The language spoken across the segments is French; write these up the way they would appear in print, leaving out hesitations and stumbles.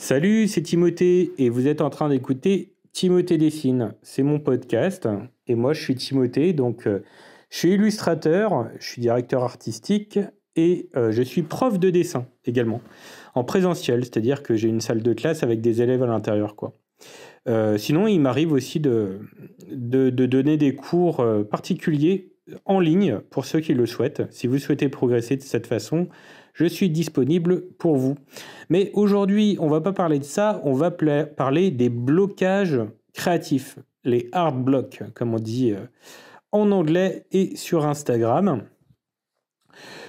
Salut, c'est Timothée et vous êtes en train d'écouter Timothée dessine. C'est mon podcast et moi je suis Timothée, je suis illustrateur, je suis directeur artistique et je suis prof de dessin également, en présentiel, c'est-à-dire que j'ai une salle de classe avec des élèves à l'intérieur, quoi. Sinon, il m'arrive aussi de donner des cours particuliers en ligne pour ceux qui le souhaitent. Si vous souhaitez progresser de cette façon, je suis disponible pour vous. Mais aujourd'hui, on va pas parler de ça, on va parler des blocages créatifs, les hard blocks, comme on dit en anglais et sur Instagram.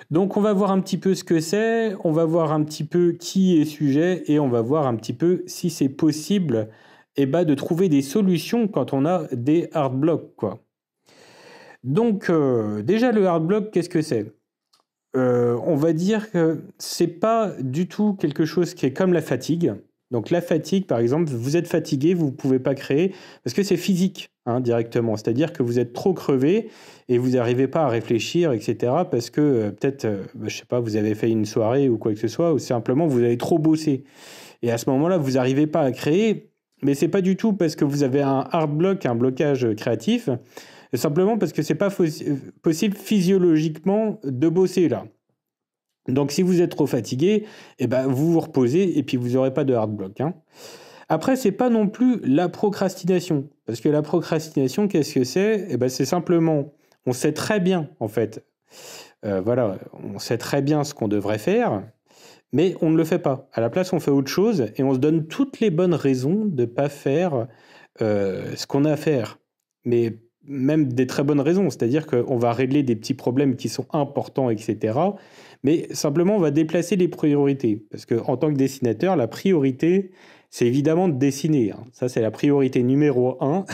Donc on va voir un petit peu ce que c'est, on va voir un petit peu qui est sujet et on va voir un petit peu si c'est possible de trouver des solutions quand on a des hard blocks, quoi. Déjà le hard block, qu'est-ce que c'est? On va dire que c'est pas du tout quelque chose qui est comme la fatigue. Donc la fatigue, par exemple, vous êtes fatigué, vous ne pouvez pas créer, parce que c'est physique, hein, directement. C'est-à-dire que vous êtes trop crevé et vous n'arrivez pas à réfléchir, etc. Parce que peut-être, je sais pas, vous avez fait une soirée ou quoi que ce soit, ou simplement vous avez trop bossé. Et à ce moment-là, vous n'arrivez pas à créer, mais c'est pas du tout parce que vous avez un hard block, un blocage créatif, simplement parce que c'est pas possible physiologiquement de bosser là. Donc si vous êtes trop fatigué, vous vous reposez et puis vous n'aurez pas de hard block, hein. Après, c'est pas non plus la procrastination. Parce que la procrastination, qu'est-ce que c'est? C'est simplement, on sait très bien, en fait, on sait très bien ce qu'on devrait faire, mais on ne le fait pas. À la place, on fait autre chose et on se donne toutes les bonnes raisons de ne pas faire ce qu'on a à faire. Mais même des très bonnes raisons, c'est-à-dire qu'on va régler des petits problèmes qui sont importants, etc. Mais simplement, on va déplacer les priorités. Parce qu'en tant que dessinateur, la priorité, c'est évidemment de dessiner, hein. Ça, c'est la priorité numéro 1.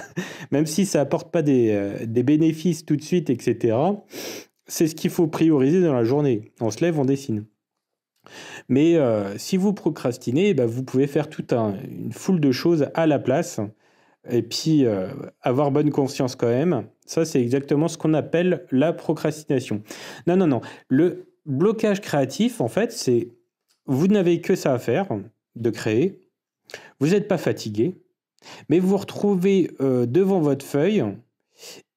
Même si ça apporte pas des bénéfices tout de suite, etc. C'est ce qu'il faut prioriser dans la journée. On se lève, on dessine. Mais si vous procrastinez, vous pouvez faire toute une foule de choses à la place et puis avoir bonne conscience quand même. Ça, c'est exactement ce qu'on appelle la procrastination. Non, non, non. Le blocage créatif, en fait, c'est vous n'avez que ça à faire, de créer. Vous n'êtes pas fatigué, mais vous vous retrouvez devant votre feuille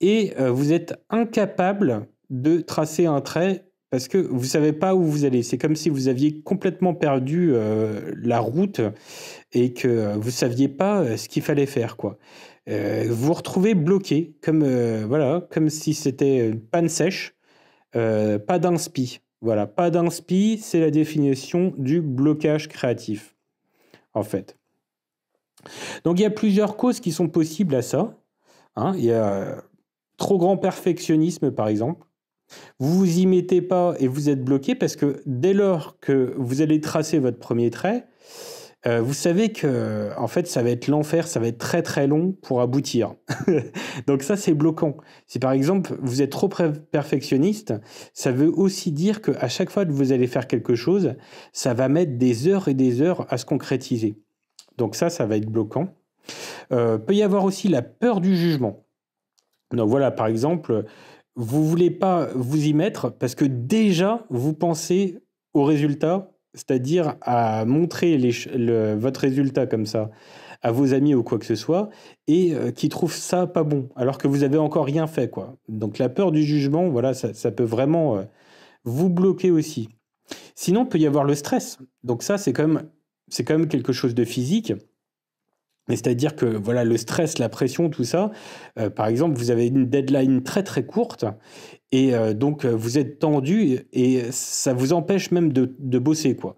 et vous êtes incapable de tracer un trait parce que vous ne savez pas où vous allez. C'est comme si vous aviez complètement perdu la route et que vous ne saviez pas ce qu'il fallait faire, quoi. Vous vous retrouvez bloqué, comme si c'était une panne sèche, pas d'inspi. Voilà, pas d'inspi, c'est la définition du blocage créatif, en fait. Donc il y a plusieurs causes qui sont possibles à ça, hein. Il y a trop grand perfectionnisme, par exemple. Vous vous y mettez pas et vous êtes bloqué parce que dès lors que vous allez tracer votre premier trait, vous savez que en fait, ça va être l'enfer, ça va être très, très long pour aboutir. Donc ça, c'est bloquant. Si par exemple, vous êtes trop perfectionniste, ça veut aussi dire qu'à chaque fois que vous allez faire quelque chose, ça va mettre des heures et des heures à se concrétiser. Donc ça va être bloquant. Peut y avoir aussi la peur du jugement. Donc voilà, par exemple, vous voulez pas vous y mettre parce que déjà, vous pensez au résultat, c'est-à-dire à montrer votre résultat comme ça à vos amis ou quoi que ce soit, et qui trouvent ça pas bon, alors que vous avez encore rien fait, quoi. Donc la peur du jugement, voilà, ça peut vraiment vous bloquer aussi. Sinon, il peut y avoir le stress. Donc ça, c'est quand même quelque chose de physique. Mais c'est-à-dire que voilà, le stress, la pression, tout ça, par exemple, vous avez une deadline très très courte et vous êtes tendu et ça vous empêche même de bosser, quoi.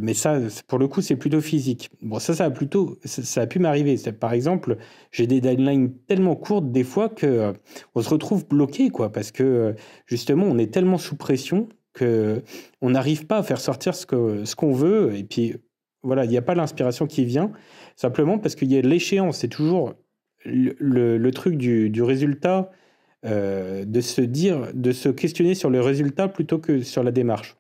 Mais ça, pour le coup, c'est plutôt physique. Bon, ça a pu m'arriver. Par exemple, j'ai des deadlines tellement courtes des fois que on se retrouve bloqué, quoi, parce que justement, on est tellement sous pression que on n'arrive pas à faire sortir ce qu'on veut. Et puis voilà, il n'y a pas l'inspiration qui vient simplement parce qu'il y a l'échéance. C'est toujours le truc du résultat, de se questionner sur le résultat plutôt que sur la démarche.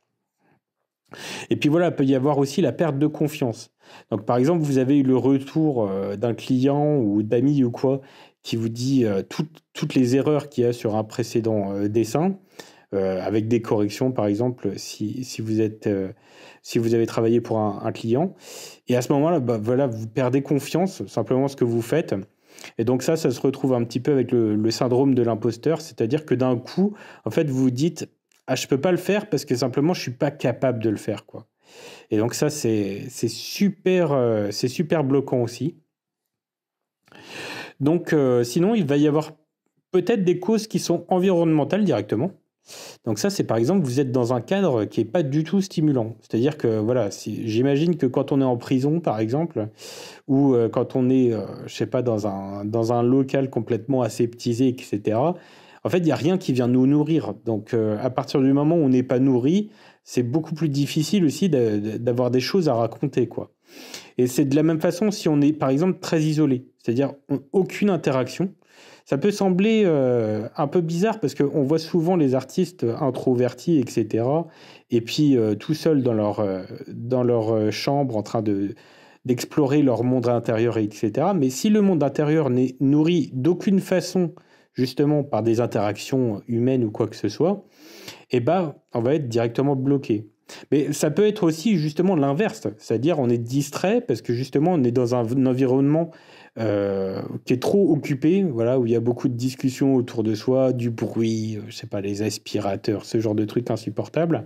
Et puis voilà, il peut y avoir aussi la perte de confiance. Donc par exemple, vous avez eu le retour d'un client ou d'amis ou quoi qui vous dit toutes les erreurs qu'il y a sur un précédent dessin. avec des corrections, par exemple, si vous avez travaillé pour un client. Et à ce moment-là, bah, voilà, vous perdez confiance, simplement ce que vous faites. Et donc ça se retrouve un petit peu avec le syndrome de l'imposteur, c'est-à-dire que d'un coup, en fait, vous vous dites, ah, je peux pas le faire parce que simplement, je suis pas capable de le faire, quoi. Et donc ça, c'est super bloquant aussi. Donc, sinon, il va y avoir peut-être des causes qui sont environnementales directement. Donc ça, c'est par exemple, vous êtes dans un cadre qui est pas du tout stimulant. C'est-à-dire que, voilà, j'imagine que quand on est en prison, par exemple, ou quand on est, je sais pas, dans un local complètement aseptisé, etc., en fait, il n'y a rien qui vient nous nourrir. Donc, à partir du moment où on n'est pas nourri, c'est beaucoup plus difficile aussi d'avoir des choses à raconter, quoi. Et c'est de la même façon si on est, par exemple, très isolé, c'est-à-dire aucune interaction. Ça peut sembler un peu bizarre parce qu'on voit souvent les artistes introvertis, etc. Et puis tout seuls dans leur chambre en train d'explorer leur monde intérieur, etc. Mais si le monde intérieur n'est nourri d'aucune façon, justement par des interactions humaines ou quoi que ce soit, eh ben, on va être directement bloqué. Mais ça peut être aussi justement l'inverse, c'est-à-dire on est distrait parce que justement on est dans un environnement qui est trop occupé, voilà, où il y a beaucoup de discussions autour de soi, du bruit, je sais pas, les aspirateurs, ce genre de trucs insupportables.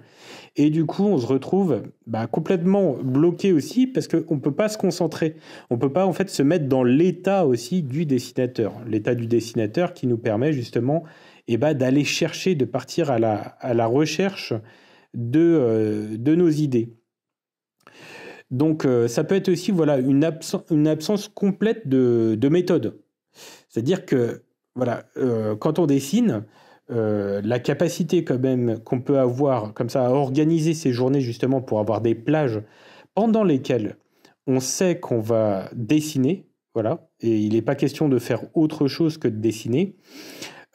Et du coup, on se retrouve bah, complètement bloqué aussi parce qu'on ne peut pas se concentrer. On ne peut pas en fait se mettre dans l'état aussi du dessinateur. L'état du dessinateur qui nous permet justement d'aller chercher, de partir à la recherche de nos idées. Donc, ça peut être aussi voilà, une absence complète de méthode. C'est-à-dire que voilà, quand on dessine, la capacité quand même qu'on peut avoir comme ça à organiser ses journées justement pour avoir des plages pendant lesquelles on sait qu'on va dessiner, voilà, et il n'est pas question de faire autre chose que de dessiner,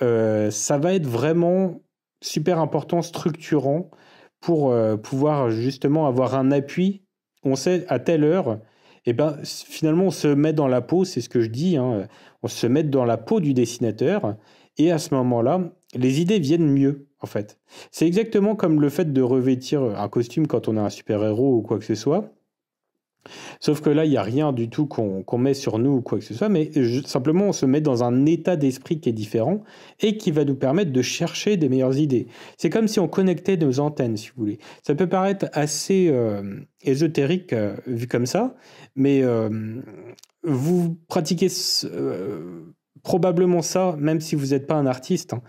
ça va être vraiment super important, structurant pour pouvoir justement avoir un appui. On sait à telle heure, et ben finalement on se met dans la peau, c'est ce que je dis, hein, on se met dans la peau du dessinateur, et à ce moment-là, les idées viennent mieux, en fait. C'est exactement comme le fait de revêtir un costume quand on est un super-héros ou quoi que ce soit. Sauf que là, il n'y a rien du tout qu'on met sur nous ou quoi que ce soit, mais simplement on se met dans un état d'esprit qui est différent et qui va nous permettre de chercher des meilleures idées. C'est comme si on connectait nos antennes, si vous voulez. Ça peut paraître assez ésotérique vu comme ça, mais vous pratiquez probablement ça, même si vous n'êtes pas un artiste, hein.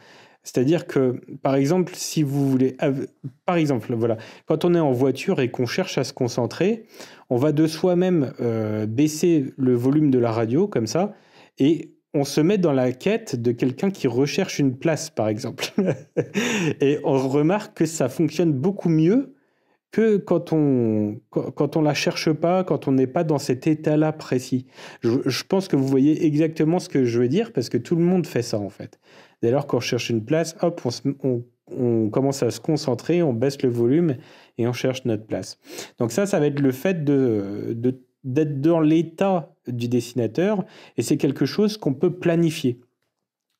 C'est-à-dire que, par exemple, si vous voulez... Par exemple, voilà, quand on est en voiture et qu'on cherche à se concentrer, on va de soi-même baisser le volume de la radio, comme ça, et on se met dans la quête de quelqu'un qui recherche une place, par exemple. Et on remarque que ça fonctionne beaucoup mieux que quand on la cherche pas, quand on n'est pas dans cet état-là précis. Je pense que vous voyez exactement ce que je veux dire, parce que tout le monde fait ça, en fait. Dès lors qu'on cherche une place, hop, on commence à se concentrer, on baisse le volume et on cherche notre place. Donc ça va être le fait d'être dans l'état du dessinateur, et c'est quelque chose qu'on peut planifier.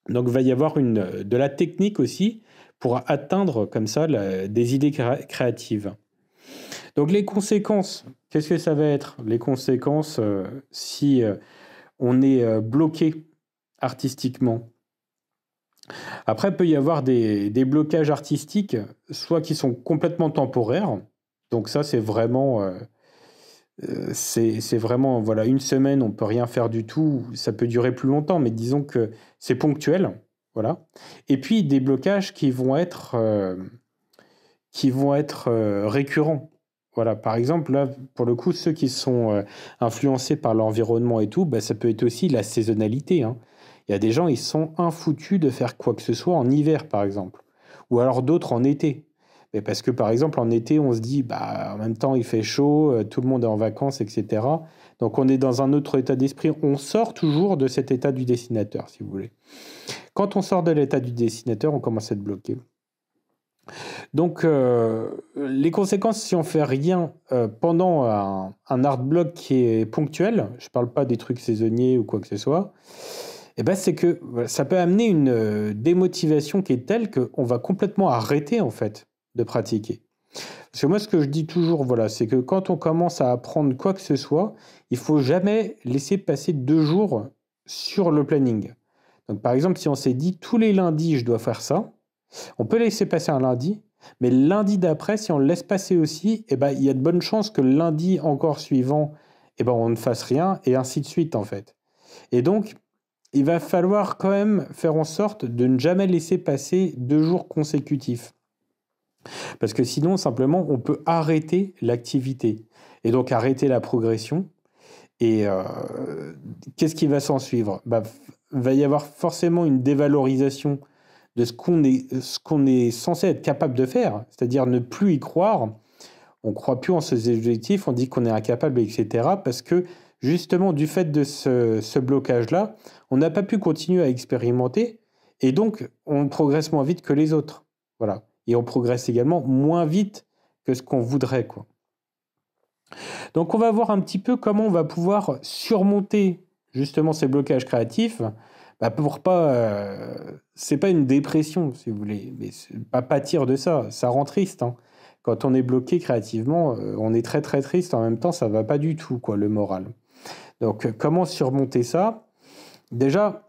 Donc il va y avoir de la technique aussi pour atteindre comme ça des idées créatives. Donc les conséquences, qu'est-ce que ça va être? Les conséquences, si on est bloqué artistiquement. Après, il peut y avoir des blocages artistiques, soit qui sont complètement temporaires. Donc ça, c'est vraiment, c'est vraiment voilà, une semaine, on ne peut rien faire du tout. Ça peut durer plus longtemps, mais disons que c'est ponctuel. Voilà. Et puis des blocages qui vont être récurrents. Voilà, par exemple, là, pour le coup, ceux qui sont influencés par l'environnement et tout, bah, ça peut être aussi la saisonnalité, hein. Il y a des gens, ils sont infoutus de faire quoi que ce soit en hiver, par exemple. Ou alors d'autres en été. Mais parce que, par exemple, en été, on se dit, bah, en même temps, il fait chaud, tout le monde est en vacances, etc. Donc, on est dans un autre état d'esprit. On sort toujours de cet état du dessinateur, si vous voulez. Quand on sort de l'état du dessinateur, on commence à être bloqué. Donc, les conséquences, si on fait rien pendant un art block qui est ponctuel, je ne parle pas des trucs saisonniers ou quoi que ce soit, Et ben, c'est que voilà, ça peut amener une démotivation qui est telle qu'on va complètement arrêter en fait de pratiquer. Parce que moi, ce que je dis toujours, voilà, c'est que quand on commence à apprendre quoi que ce soit, il faut jamais laisser passer 2 jours sur le planning. Donc, par exemple, si on s'est dit tous les lundis, je dois faire ça, on peut laisser passer un lundi, mais le lundi d'après, si on le laisse passer aussi, eh ben, il y a de bonnes chances que le lundi encore suivant, eh ben, on ne fasse rien, et ainsi de suite, en fait. Et donc, il va falloir quand même faire en sorte de ne jamais laisser passer 2 jours consécutifs. Parce que sinon, simplement, on peut arrêter l'activité. Et donc, arrêter la progression. Et qu'est-ce qui va s'en suivre? Va y avoir forcément une dévalorisation de ce qu'on est censé être capable de faire, c'est-à-dire ne plus y croire. On ne croit plus en ces objectifs, on dit qu'on est incapable, etc. Parce que justement, du fait de ce blocage-là, on n'a pas pu continuer à expérimenter et donc on progresse moins vite que les autres. Voilà. Et on progresse également moins vite que ce qu'on voudrait, quoi. Donc on va voir un petit peu comment on va pouvoir surmonter justement ces blocages créatifs. Pour pas, c'est pas une dépression si vous voulez, mais pas pâtir de ça. Ça rend triste, hein. Quand on est bloqué créativement, on est très très triste. En même temps, ça va pas du tout, quoi, le moral. Donc comment surmonter ça? Déjà,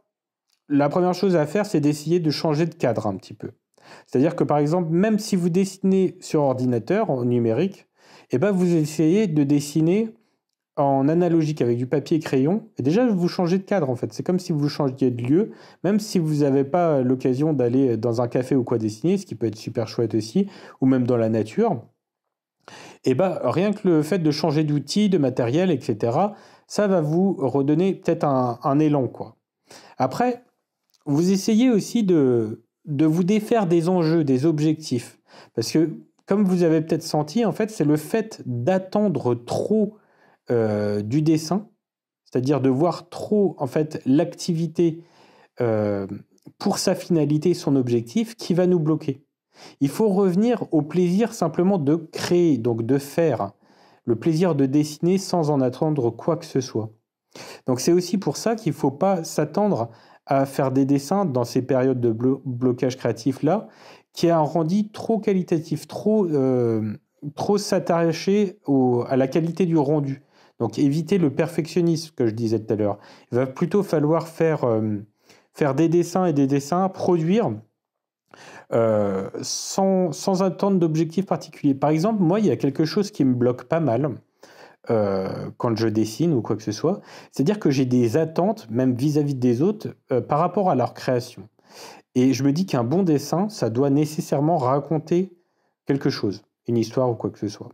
la première chose à faire, c'est d'essayer de changer de cadre un petit peu. C'est-à-dire que par exemple, même si vous dessinez sur ordinateur, en numérique, eh ben, vous essayez de dessiner en analogique avec du papier et crayon. Et déjà, vous changez de cadre en fait. C'est comme si vous changiez de lieu, même si vous n'avez pas l'occasion d'aller dans un café ou quoi dessiner, ce qui peut être super chouette aussi, ou même dans la nature. Et ben, rien que le fait de changer d'outil, de matériel, etc., ça va vous redonner peut-être un élan, quoi. Après, vous essayez aussi de vous défaire des enjeux, des objectifs. Parce que, comme vous avez peut-être senti, en fait, c'est le fait d'attendre trop du dessin, c'est-à-dire de voir trop, en fait, l'activité euh, pour sa finalité, son objectif, qui va nous bloquer. Il faut revenir au plaisir simplement de créer, donc de faire, le plaisir de dessiner sans en attendre quoi que ce soit. Donc c'est aussi pour ça qu'il ne faut pas s'attendre à faire des dessins dans ces périodes de blocage créatif-là, qui a un rendu trop qualitatif, trop s'attacher à la qualité du rendu. Donc éviter le perfectionnisme que je disais tout à l'heure. Il va plutôt falloir faire des dessins et des dessins, produire sans attendre d'objectifs particuliers. Par exemple, moi, il y a quelque chose qui me bloque pas mal quand je dessine ou quoi que ce soit, c'est-à-dire que j'ai des attentes, même vis-à-vis des autres, par rapport à leur création. Et je me dis qu'un bon dessin, ça doit nécessairement raconter quelque chose, une histoire ou quoi que ce soit.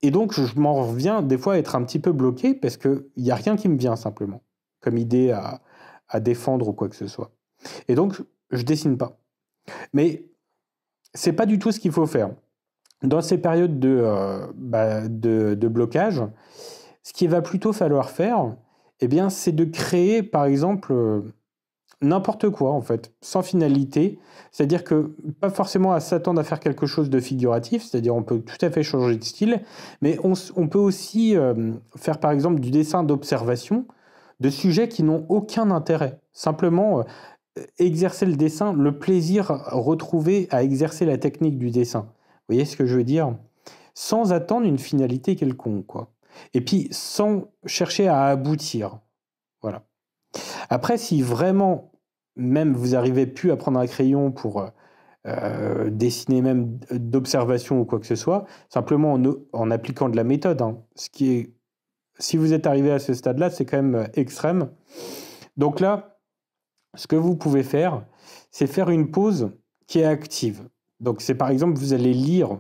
Et donc, je m'en reviens des fois à être un petit peu bloqué parce qu'il n'y a rien qui me vient simplement, comme idée à défendre ou quoi que ce soit. Et donc, je dessine pas. Mais c'est pas du tout ce qu'il faut faire. Dans ces périodes de blocage, ce qu'il va plutôt falloir faire, eh bien, c'est de créer, par exemple, n'importe quoi, en fait, sans finalité. C'est-à-dire que pas forcément à s'attendre à faire quelque chose de figuratif, c'est-à-dire on peut tout à fait changer de style, mais on peut aussi faire, par exemple, du dessin d'observation de sujets qui n'ont aucun intérêt. Simplement, exercer le dessin, le plaisir retrouvé à exercer la technique du dessin. Vous voyez ce que je veux dire? Sans attendre une finalité quelconque, quoi. Et puis, sans chercher à aboutir. Voilà. Après, si vraiment, même vous n'arrivez plus à prendre un crayon pour dessiner même d'observation ou quoi que ce soit, simplement en appliquant de la méthode, hein, si vous êtes arrivé à ce stade-là, c'est quand même extrême. Donc là, ce que vous pouvez faire, c'est faire une pause qui est active. Donc c'est par exemple, vous allez lire,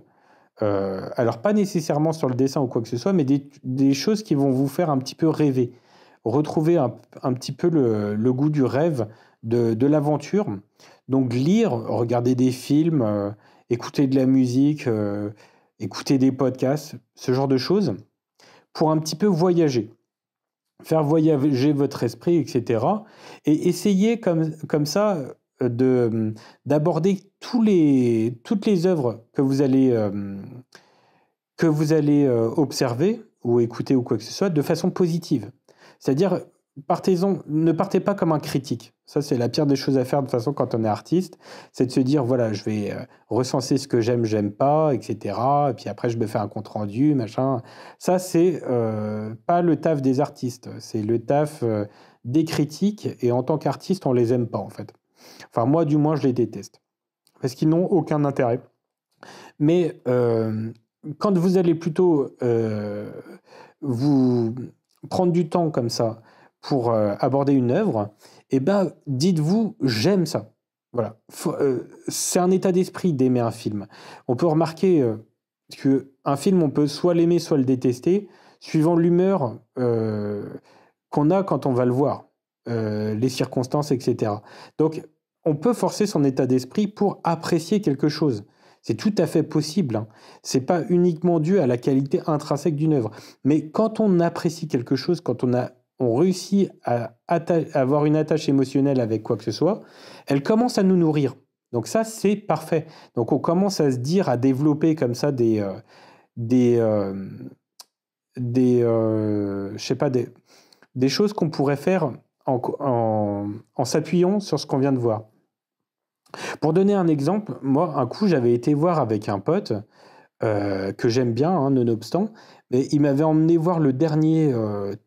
alors pas nécessairement sur le dessin ou quoi que ce soit, mais des choses qui vont vous faire un petit peu rêver. Retrouver un petit peu le goût du rêve, de l'aventure. Donc lire, regarder des films, écouter de la musique, écouter des podcasts, ce genre de choses, pour un petit peu voyager. Faire voyager votre esprit, etc. Et essayer comme ça d'aborder toutes les œuvres que vous allez observer ou écouter ou quoi que ce soit de façon positive. C'est-à-dire ne partez pas comme un critique. Ça, c'est la pire des choses à faire de toute façon quand on est artiste. C'est de se dire, voilà, je vais recenser ce que j'aime pas, etc. Et puis après, je me fais un compte rendu, machin. Ça, c'est pas le taf des artistes. C'est le taf des critiques. Et en tant qu'artiste, on les aime pas, en fait. Enfin, moi, du moins, je les déteste. Parce qu'ils n'ont aucun intérêt. Mais quand vous allez plutôt vous prendre du temps comme ça pour aborder une œuvre, eh ben, dites-vous, j'aime ça. Voilà. C'est un état d'esprit d'aimer un film. On peut remarquer qu'un film, on peut soit l'aimer, soit le détester, suivant l'humeur qu'on a quand on va le voir, les circonstances, etc. Donc, on peut forcer son état d'esprit pour apprécier quelque chose. C'est tout à fait possible, hein. C'est pas uniquement dû à la qualité intrinsèque d'une œuvre. Mais quand on apprécie quelque chose, quand on réussit à avoir une attache émotionnelle avec quoi que ce soit, elle commence à nous nourrir. Donc ça, c'est parfait. Donc on commence à se dire, à développer comme ça je sais pas, des choses qu'on pourrait faire en s'appuyant sur ce qu'on vient de voir. Pour donner un exemple, moi, un coup, j'avais été voir avec un pote que j'aime bien, hein, nonobstant, mais il m'avait emmené voir le dernier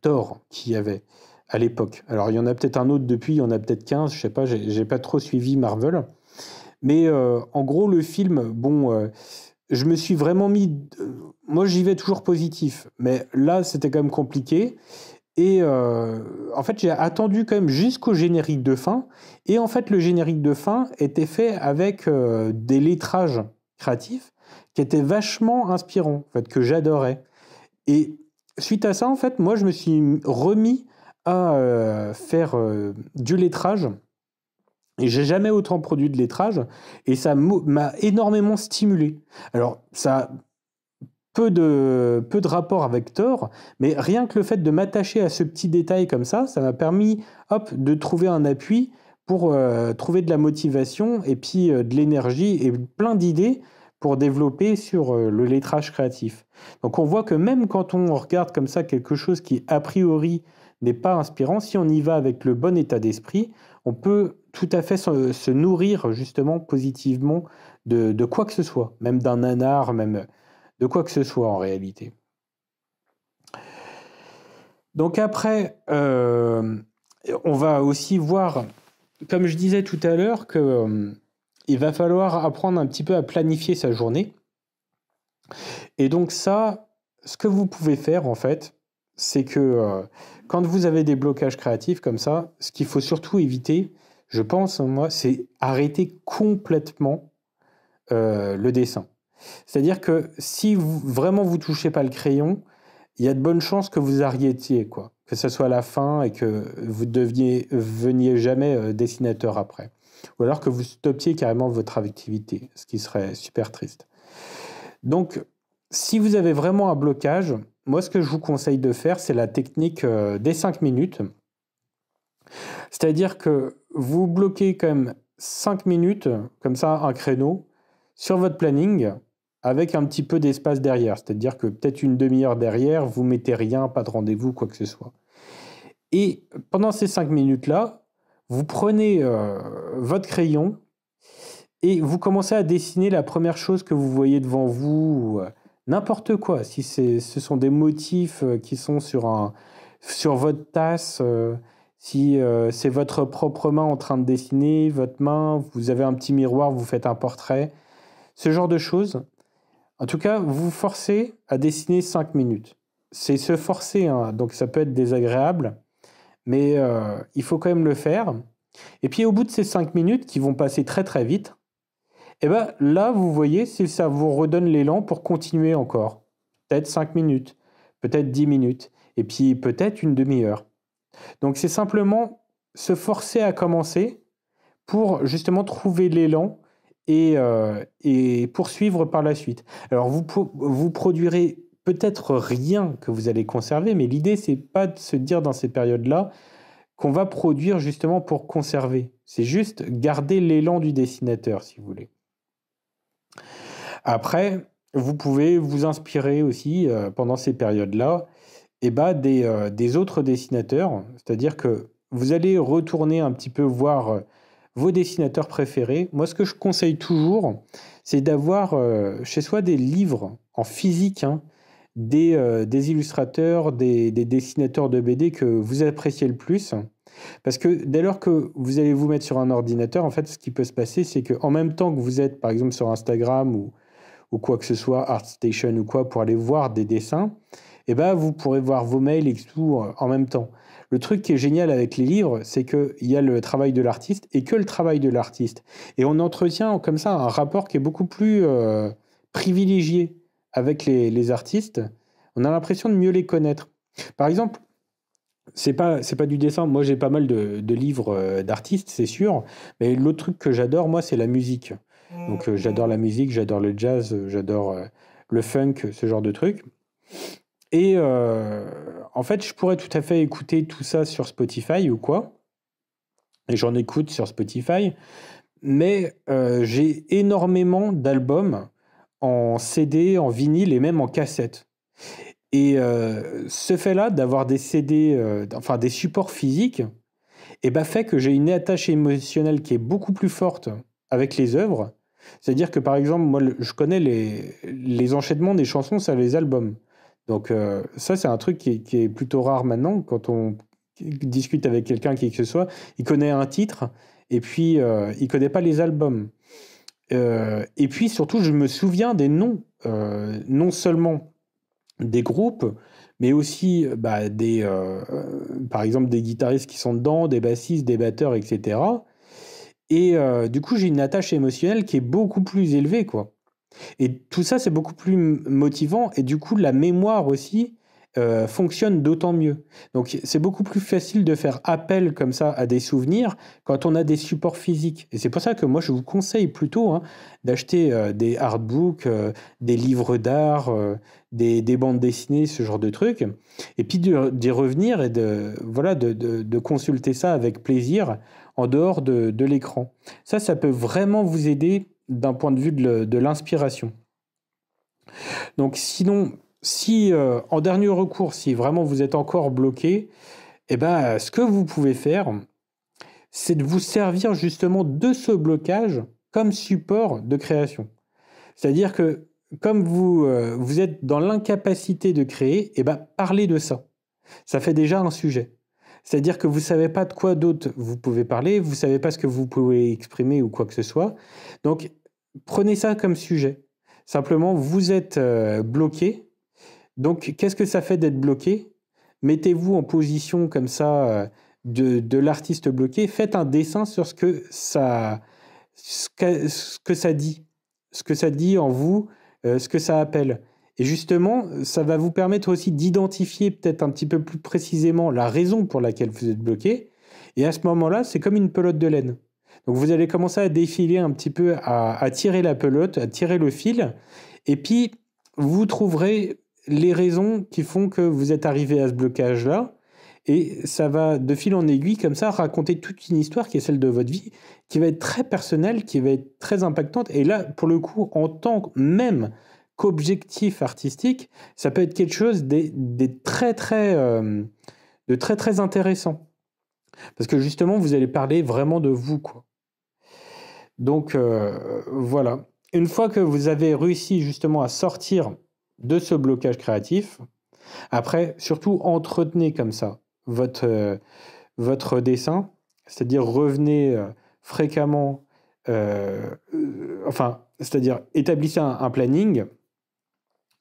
Thor qu'il y avait à l'époque. Alors, il y en a peut-être un autre depuis, il y en a peut-être 15, je sais pas, j'ai pas trop suivi Marvel. Mais en gros, le film, bon, je me suis vraiment mis. Moi, j'y vais toujours positif, mais là, c'était quand même compliqué. Et en fait, j'ai attendu quand même jusqu'au générique de fin. Et en fait, le générique de fin était fait avec des lettrages créatifs qui étaient vachement inspirants, en fait, que j'adorais. Et suite à ça, en fait, moi, je me suis remis à faire du lettrage. Et j'ai jamais autant produit de lettrage. Et ça m'a énormément stimulé. Alors, ça peu de rapport avec Thor, mais rien que le fait de m'attacher à ce petit détail comme ça m'a permis, hop, de trouver un appui pour trouver de la motivation et puis de l'énergie et plein d'idées pour développer sur le lettrage créatif. Donc on voit que même quand on regarde comme ça quelque chose qui a priori n'est pas inspirant, si on y va avec le bon état d'esprit, on peut tout à fait se nourrir justement positivement de quoi que ce soit, même d'un nanar, même de quoi que ce soit en réalité. Donc après, on va aussi voir, comme je disais tout à l'heure, qu'il va falloir apprendre un petit peu à planifier sa journée. Et donc ça, ce que vous pouvez faire en fait, c'est que quand vous avez des blocages créatifs comme ça, ce qu'il faut surtout éviter, je pense, moi, c'est arrêter complètement le dessin. C'est-à-dire que si vraiment vous touchez pas le crayon, il y a de bonnes chances que vous arrêtiez, quoi. Que ce soit à la fin et que vous veniez jamais dessinateur après. Ou alors que vous stoppiez carrément votre activité, ce qui serait super triste. Donc, si vous avez vraiment un blocage, moi, ce que je vous conseille de faire, c'est la technique des 5 minutes. C'est-à-dire que vous bloquez quand même 5 minutes, comme ça, un créneau, sur votre planning, avec un petit peu d'espace derrière. C'est-à-dire que peut-être une demi-heure derrière, vous mettez rien, pas de rendez-vous, quoi que ce soit. Et pendant ces 5 minutes-là, vous prenez votre crayon et vous commencez à dessiner la première chose que vous voyez devant vous, n'importe quoi. Si ce sont des motifs qui sont sur votre tasse, si c'est votre propre main en train de dessiner, votre main, vous avez un petit miroir, vous faites un portrait, ce genre de choses. En tout cas, vous vous forcez à dessiner 5 minutes. C'est se forcer, hein, donc ça peut être désagréable, mais il faut quand même le faire. Et puis au bout de ces 5 minutes, qui vont passer très très vite, et ben là, vous voyez, si ça vous redonne l'élan pour continuer encore. Peut-être 5 minutes, peut-être 10 minutes, et puis peut-être une demi-heure. Donc c'est simplement se forcer à commencer pour justement trouver l'élan et poursuivre par la suite. Alors vous produirez peut-être rien que vous allez conserver, mais l'idée c'est pas de se dire dans ces périodes-là qu'on va produire justement pour conserver. C'est juste garder l'élan du dessinateur, si vous voulez. Après, vous pouvez vous inspirer aussi pendant ces périodes-là des autres dessinateurs. C'est-à-dire que vous allez retourner un petit peu voir vos dessinateurs préférés. Moi, ce que je conseille toujours, c'est d'avoir chez soi des livres en physique, hein, des illustrateurs, des dessinateurs de BD que vous appréciez le plus. Parce que dès lors que vous allez vous mettre sur un ordinateur, en fait, ce qui peut se passer, c'est qu'en même temps que vous êtes, par exemple, sur Instagram ou quoi que ce soit, ArtStation ou quoi, pour aller voir des dessins, eh ben, vous pourrez voir vos mails et tout en même temps. Le truc qui est génial avec les livres, c'est qu'il y a le travail de l'artiste et que le travail de l'artiste. Et on entretient comme ça un rapport qui est beaucoup plus privilégié avec les artistes. On a l'impression de mieux les connaître. Par exemple, c'est pas du dessin. Moi, j'ai pas mal de livres d'artistes, c'est sûr. Mais l'autre truc que j'adore, moi, c'est la musique. Donc, j'adore la musique, j'adore le jazz, j'adore le funk, ce genre de trucs. Et en fait, je pourrais tout à fait écouter tout ça sur Spotify ou quoi. Et j'en écoute sur Spotify. Mais j'ai énormément d'albums en CD, en vinyle et même en cassette. Et ce fait-là d'avoir des CD, enfin des supports physiques, et ben fait que j'ai une attache émotionnelle qui est beaucoup plus forte avec les œuvres. C'est-à-dire que par exemple, moi, je connais les enchaînements des chansons sur les albums. Donc ça, c'est un truc qui est plutôt rare maintenant. Quand on discute avec quelqu'un qui que ce soit, il connaît un titre et puis il connaît pas les albums. Et puis surtout, je me souviens des noms, non seulement des groupes, mais aussi par exemple des guitaristes qui sont dedans, des bassistes, des batteurs, etc. Et du coup, j'ai une attache émotionnelle qui est beaucoup plus élevée, quoi. Et tout ça, c'est beaucoup plus motivant. Et du coup, la mémoire aussi fonctionne d'autant mieux. Donc, c'est beaucoup plus facile de faire appel comme ça à des souvenirs quand on a des supports physiques. Et c'est pour ça que moi, je vous conseille plutôt d'acheter des artbooks, des livres d'art, des bandes dessinées, ce genre de trucs. Et puis d'y revenir et de consulter ça avec plaisir en dehors de l'écran. Ça peut vraiment vous aider d'un point de vue de l'inspiration. Donc sinon, si en dernier recours, si vraiment vous êtes encore bloqué, eh ben, ce que vous pouvez faire, c'est de vous servir justement de ce blocage comme support de création. C'est-à-dire que comme vous êtes dans l'incapacité de créer, eh ben, parlez de ça. Ça fait déjà un sujet. C'est-à-dire que vous ne savez pas de quoi d'autre vous pouvez parler, vous ne savez pas ce que vous pouvez exprimer ou quoi que ce soit. Donc, prenez ça comme sujet. Simplement, vous êtes bloqué. Donc, qu'est-ce que ça fait d'être bloqué? Mettez-vous en position comme ça de l'artiste bloqué. Faites un dessin sur ce que ça dit. Ce que ça dit en vous, ce que ça appelle. Et justement, ça va vous permettre aussi d'identifier peut-être un petit peu plus précisément la raison pour laquelle vous êtes bloqué. Et à ce moment-là, c'est comme une pelote de laine. Donc vous allez commencer à défiler un petit peu, à tirer la pelote, à tirer le fil. Et puis, vous trouverez les raisons qui font que vous êtes arrivé à ce blocage-là. Et ça va, de fil en aiguille, comme ça, raconter toute une histoire qui est celle de votre vie, qui va être très personnelle, qui va être très impactante. Et là, pour le coup, en tant même qu'objectif artistique, ça peut être quelque chose de très, très intéressant. Parce que justement, vous allez parler vraiment de vous, quoi. Donc, voilà. Une fois que vous avez réussi justement à sortir de ce blocage créatif, après, surtout, entretenez comme ça votre dessin, c'est-à-dire revenez fréquemment, c'est-à-dire établissez un planning,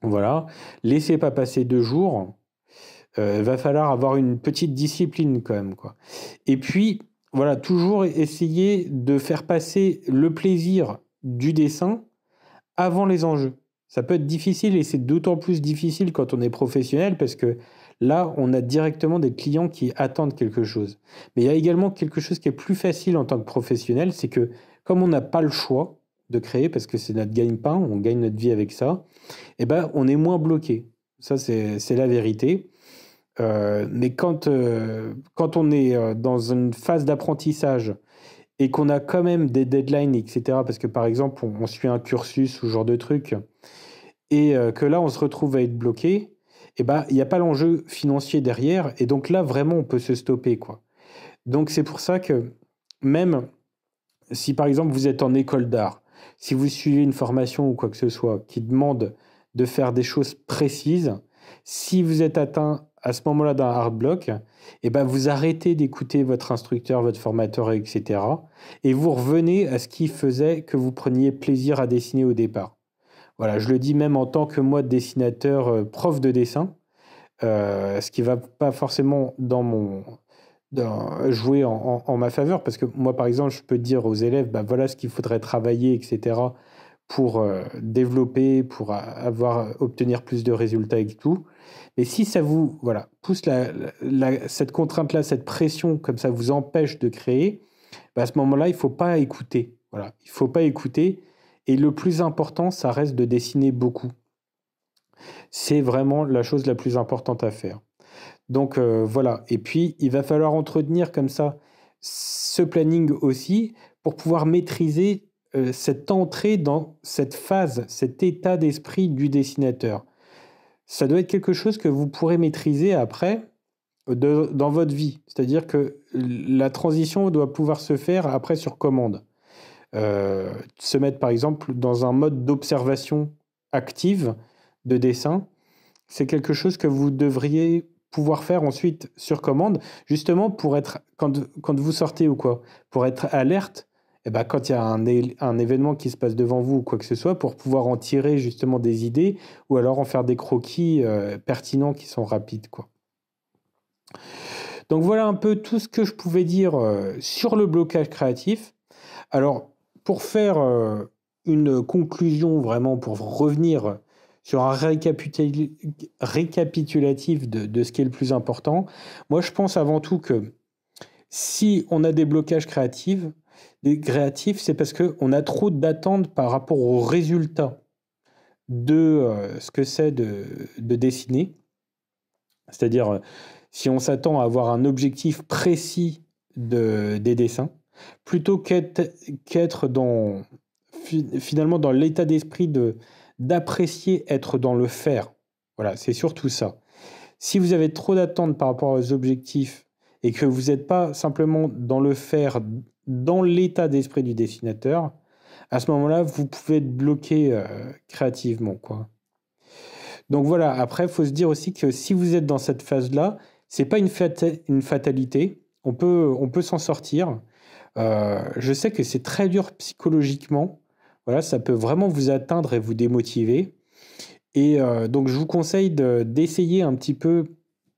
voilà, laissez pas passer 2 jours, va falloir avoir une petite discipline quand même, quoi. Et puis, voilà, toujours essayer de faire passer le plaisir du dessin avant les enjeux. Ça peut être difficile et c'est d'autant plus difficile quand on est professionnel parce que là, on a directement des clients qui attendent quelque chose. Mais il y a également quelque chose qui est plus facile en tant que professionnel, c'est que comme on n'a pas le choix de créer parce que c'est notre gagne-pain, on gagne notre vie avec ça, eh ben, on est moins bloqué. Ça, c'est la vérité. Mais quand on est dans une phase d'apprentissage et qu'on a quand même des deadlines, etc., parce que par exemple, on suit un cursus ou ce genre de truc, et que là, on se retrouve à être bloqué, et ben, il n'y a pas l'enjeu financier derrière. Et donc là, vraiment, on peut se stopper, quoi. Donc c'est pour ça que même si, par exemple, vous êtes en école d'art, si vous suivez une formation ou quoi que ce soit qui demande de faire des choses précises, si vous êtes atteint à ce moment-là d'un hard block, et ben vous arrêtez d'écouter votre instructeur, votre formateur, etc. Et vous revenez à ce qui faisait que vous preniez plaisir à dessiner au départ. Voilà, je le dis même en tant que moi dessinateur, prof de dessin, ce qui va pas forcément jouer en ma faveur, parce que moi, par exemple, je peux dire aux élèves, bah, voilà ce qu'il faudrait travailler, etc., pour développer, pour obtenir plus de résultats et tout. Mais si ça vous voilà, pousse cette contrainte-là, cette pression, comme ça vous empêche de créer, bah, à ce moment-là, il ne faut pas écouter. Voilà, il ne faut pas écouter. Et le plus important, ça reste de dessiner beaucoup. C'est vraiment la chose la plus importante à faire. Donc voilà. Et puis, il va falloir entretenir comme ça ce planning aussi pour pouvoir maîtriser cette entrée dans cette phase, cet état d'esprit du dessinateur. Ça doit être quelque chose que vous pourrez maîtriser après dans votre vie. C'est-à-dire que la transition doit pouvoir se faire après sur commande. Se mettre par exemple dans un mode d'observation active de dessin, c'est quelque chose que vous devriez pouvoir faire ensuite sur commande, justement pour être, quand vous sortez ou quoi, pour être alerte, et ben, quand il y a un événement qui se passe devant vous ou quoi que ce soit, pour pouvoir en tirer justement des idées ou alors en faire des croquis pertinents qui sont rapides, quoi. Donc voilà un peu tout ce que je pouvais dire sur le blocage créatif. Alors, pour faire une conclusion, vraiment, pour revenir sur un récapitulatif de ce qui est le plus important, moi, je pense avant tout que si on a des blocages créatifs, c'est parce qu'on a trop d'attentes par rapport au résultat de ce que c'est de dessiner. C'est-à-dire, si on s'attend à avoir un objectif précis des dessins, plutôt qu'être finalement dans l'état d'esprit d'apprécier être dans le faire. Voilà, c'est surtout ça. Si vous avez trop d'attentes par rapport aux objectifs et que vous n'êtes pas simplement dans le faire, dans l'état d'esprit du dessinateur, à ce moment-là, vous pouvez être bloqué créativement, quoi. Donc voilà, après, il faut se dire aussi que si vous êtes dans cette phase-là, c'est pas une fatalité. On peut s'en sortir. Je sais que c'est très dur psychologiquement. Voilà, ça peut vraiment vous atteindre et vous démotiver. Et donc, je vous conseille d'essayer un petit peu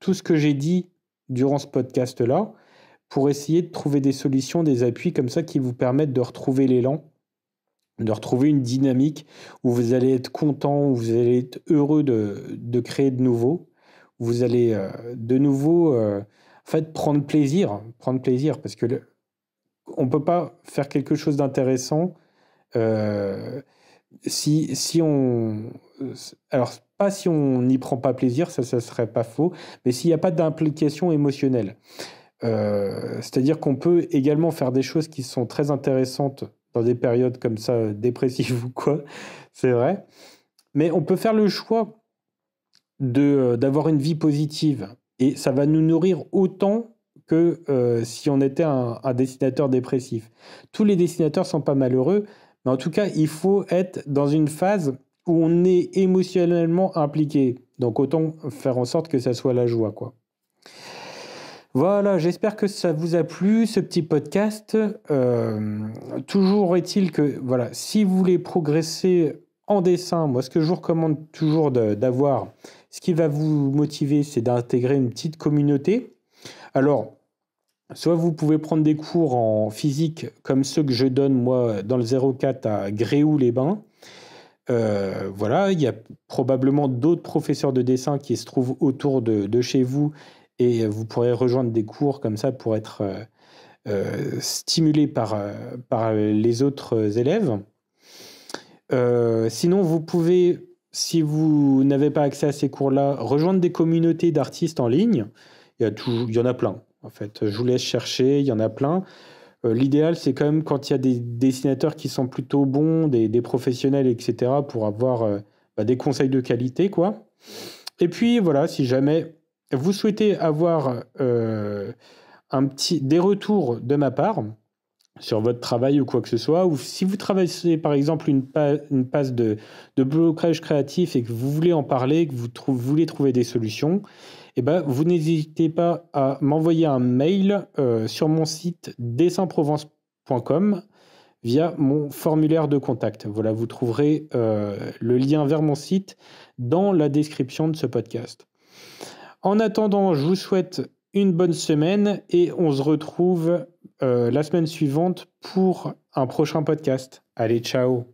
tout ce que j'ai dit durant ce podcast-là pour essayer de trouver des solutions, des appuis comme ça qui vous permettent de retrouver l'élan, de retrouver une dynamique où vous allez être content, où vous allez être heureux de créer de nouveau. Vous allez de nouveau en fait, prendre plaisir parce que on ne peut pas faire quelque chose d'intéressant si on... Alors, pas si on n'y prend pas plaisir, ça serait pas faux, mais s'il n'y a pas d'implication émotionnelle. C'est-à-dire qu'on peut également faire des choses qui sont très intéressantes dans des périodes comme ça, dépressives ou quoi, c'est vrai. Mais on peut faire le choix d'avoir une vie positive. Et ça va nous nourrir autant que si on était un dessinateur dépressif. Tous les dessinateurs ne sont pas malheureux, mais en tout cas, il faut être dans une phase où on est émotionnellement impliqué. Donc autant faire en sorte que ça soit la joie, quoi. Voilà, j'espère que ça vous a plu, ce petit podcast. Toujours est-il que, voilà, si vous voulez progresser en dessin, moi, ce que je vous recommande toujours d'avoir, ce qui va vous motiver, c'est d'intégrer une petite communauté. Alors, soit vous pouvez prendre des cours en physique, comme ceux que je donne, moi, dans le 04 à Gréoux-les-Bains. Voilà, il y a probablement d'autres professeurs de dessin qui se trouvent autour de chez vous et vous pourrez rejoindre des cours comme ça pour être stimulé par les autres élèves. Sinon, vous pouvez, si vous n'avez pas accès à ces cours-là, rejoindre des communautés d'artistes en ligne. Il y en a plein, en fait. Je vous laisse chercher, il y en a plein. L'idéal, c'est quand même quand il y a des dessinateurs qui sont plutôt bons, des professionnels, etc., pour avoir des conseils de qualité, quoi. Et puis voilà, si jamais vous souhaitez avoir des retours de ma part sur votre travail ou quoi que ce soit, ou si vous traversez par exemple une passe de blocage créatif et que vous voulez en parler, que vous voulez trouver des solutions, eh ben, vous n'hésitez pas à m'envoyer un mail sur mon site dessinprovence.com via mon formulaire de contact. Voilà, vous trouverez le lien vers mon site dans la description de ce podcast. En attendant, je vous souhaite une bonne semaine et on se retrouve la semaine suivante pour un prochain podcast. Allez, ciao!